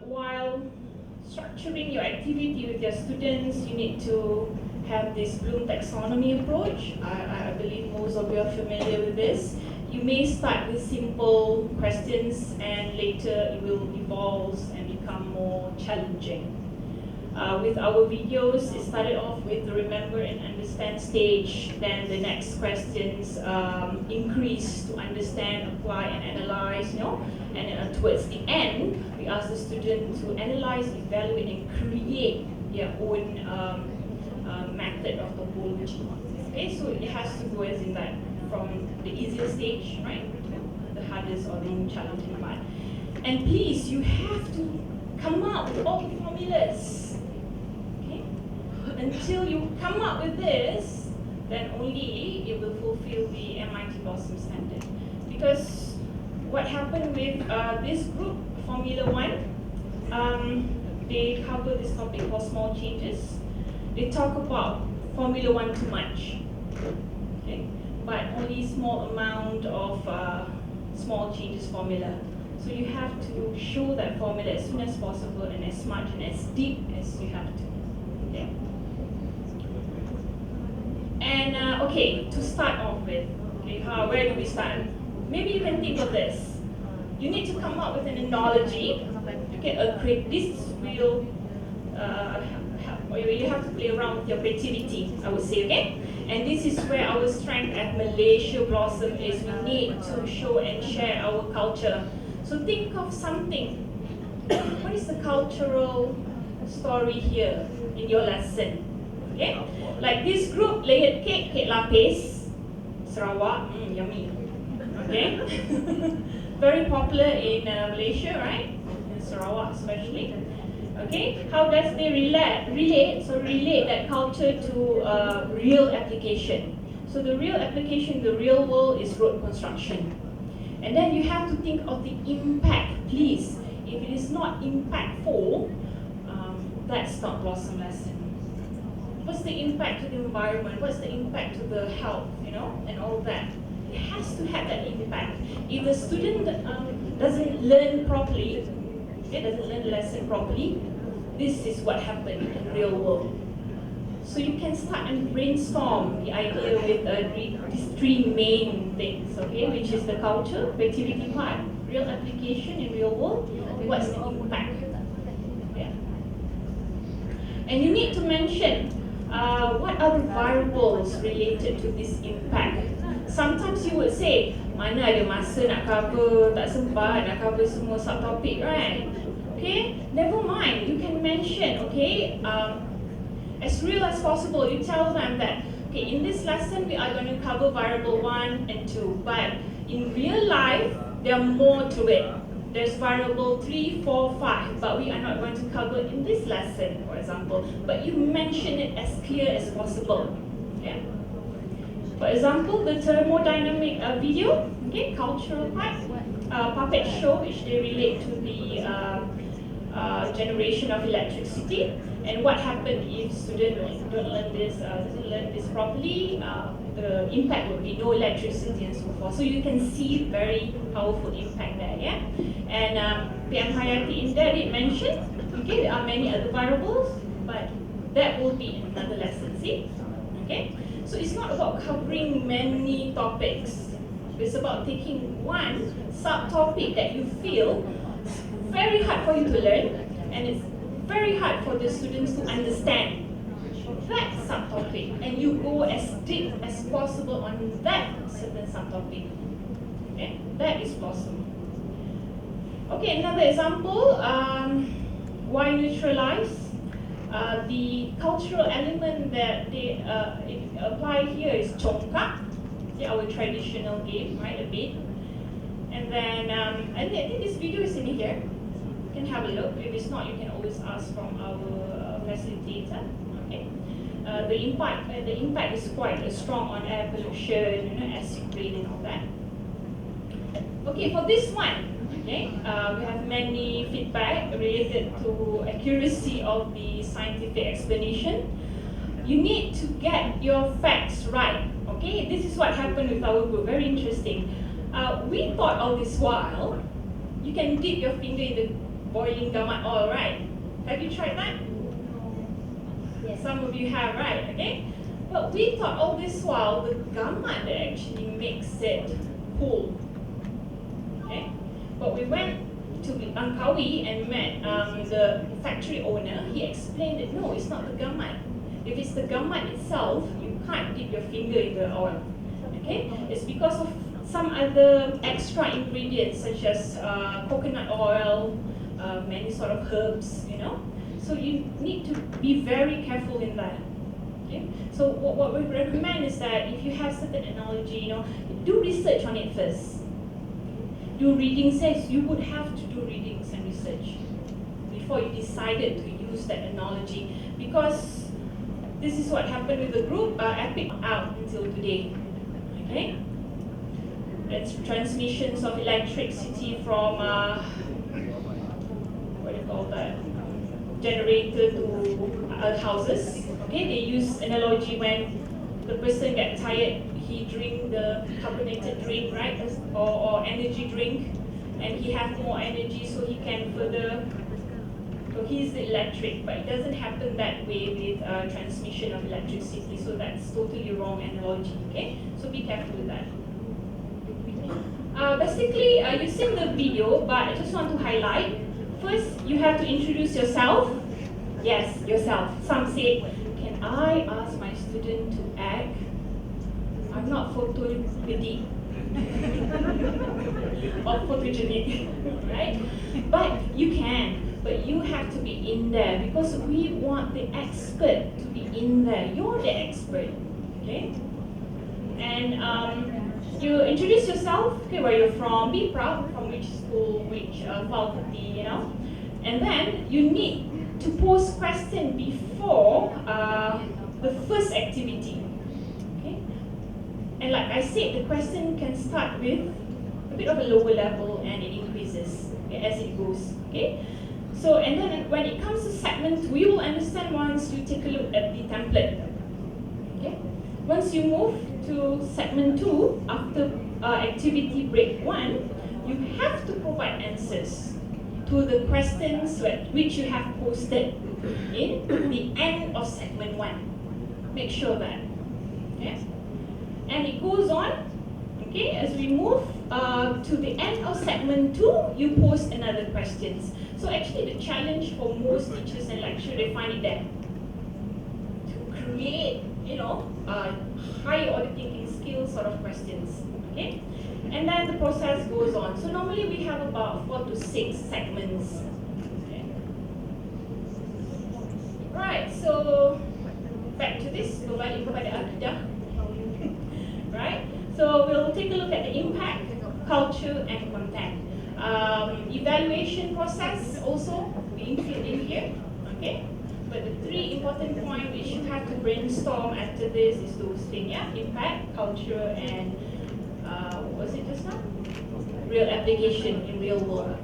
while structuring your activity with your students, you need to have this Bloom taxonomy approach. I believe most of you are familiar with this. You may start with simple questions and later it will evolve and become more challenging. With our videos, it started off with the remember and understand stage, then the next questions increase to understand, apply and analyze, and towards the end, we ask the student to analyze, evaluate and create their own method of topology. Okay, so it has to go as in that from the easiest stage, right, to the hardest or the more challenging part. And please, you have to come up with all the formulas. Okay? Until you come up with this, then only it will fulfill the MIT Blossom standard. Because what happened with this group, Formula 1, they cover this topic called small changes. They talk about Formula 1 too much, okay? But only small amount of small changes formula. So you have to show that formula as soon as possible and as much and as deep as you have to. Okay? And okay, to start off with, okay, where do we start? Maybe you can think of this. You need to come up with an analogy. Okay, this will you have to play around with your creativity, I would say, okay? And this is where our strength at Malaysia Blossom is. We need to show and share our culture. So think of something. What is the cultural story here in your lesson? Okay? Like this group layered cake, cake lapis, Sarawak, yummy. Okay? Very popular in Malaysia, right? In Sarawak especially. Okay, how does they relate that culture to real application? So the real application, the real world is road construction. And then you have to think of the impact, please. If it is not impactful, that's not Blossom lesson. What's the impact to the environment? What's the impact to the health, and all that? It has to have that impact. If the student doesn't learn properly, doesn't learn the lesson properly, this is what happened in the real world. So you can start and brainstorm the idea with these three main things, okay, which is the culture, creativity part, real application in real world, what's the impact. Yeah. And you need to mention what are the variables related to this impact. Sometimes you would say, mana ada masa nak cover, tak sempat nak cover semua subtopic, right? Okay, never mind, you can mention, okay, as real as possible, you tell them that, okay, in this lesson we are going to cover variable 1 and 2, but in real life, there are more to it. There's variable 3, 4, 5, but we are not going to cover in this lesson, for example, but you mention it as clear as possible. Yeah. For example, the thermodynamic video, okay, cultural part, puppet show, which they relate to the generation of electricity, and what happened if students doesn't learn this properly, the impact would be no electricity and so forth. So you can see very powerful impact there, yeah? And PM Hayati in there did mention, okay, there are many other variables, but that will be in another lesson, see? Okay? So it's not about covering many topics. It's about taking one subtopic that you feel very hard for you to learn, and it's very hard for the students to understand that subtopic, and you go as deep as possible on that certain subtopic. Okay, that is Blossom. Okay, another example. Why neutralize? The cultural element that they apply here is Congkak, our traditional game, right? A bit. And then I think this video is in here. You can have a look. If it's not, you can always ask from our facilitator. Okay. The impact is quite strong on air pollution, acid rain and all that. Okay, for this one, okay, we have many feedback related to accuracy of the scientific explanation. You need to get your facts right. Okay, this is what happened with our group. Very interesting. We thought all this while, you can dip your finger in the boiling gamat oil, right? Have you tried that? Yes. Some of you have, right? Okay. But we thought all this while the gamat that actually makes it cool. Okay. But we went to Langkawi and met the factory owner. He explained that no, it's not the gamat. If it's the gamat itself, you can't dip your finger in the oil. Okay. It's because of some other extra ingredients such as coconut oil, many sort of herbs, you know. So you need to be very careful in that. Okay? So what we recommend is that if you have certain analogy, you know, do research on it first. Do readings. You would have to do readings and research before you decided to use that analogy, because this is what happened with the group Epic out until today. Okay. It's transmissions of electricity from what do you call that, generator to houses. Okay, they use analogy when the person gets tired, he drink the carbonated drink, right, or energy drink, and he has more energy, so he can further. So he's the electric, but it doesn't happen that way with transmission of electricity. So that's totally wrong analogy. Okay, so be careful with that. Basically, you've seen the video, but I just want to highlight. First, you have to introduce yourself. Yes, yourself. Some say, can I ask my student to act? I'm not photogenic or photogenic, right? But you can. But you have to be in there because we want the expert to be in there. You're the expert, okay? And you introduce yourself, okay, where you're from, be proud, from which school, which faculty, you know. And then you need to pose question before the first activity, okay. And like I said, the question can start with a bit of a lower level and it increases, okay, as it goes, okay. So, and then when it comes to segment 2, you will understand once you take a look at the template, okay. Once you move to segment 2, after activity break 1, you have to provide answers to the questions which you have posted in the end of segment 1. Make sure that. Okay? And it goes on, okay, as we move to the end of segment 2, you post another questions. So actually the challenge for most teachers and lecturers, they find it there. To create, you know, high order thinking skills sort of questions, okay? And then the process goes on. So normally we have about 4 to 6 segments. Okay. Right, so back to this, kembali kepada akidah. Right, so we'll take a look at the impact, culture, and content. Evaluation process also we include in here, okay? But the 3 important points which you have to brainstorm after this is those things, yeah? Impact, culture, and what was it just now? Real application in real world.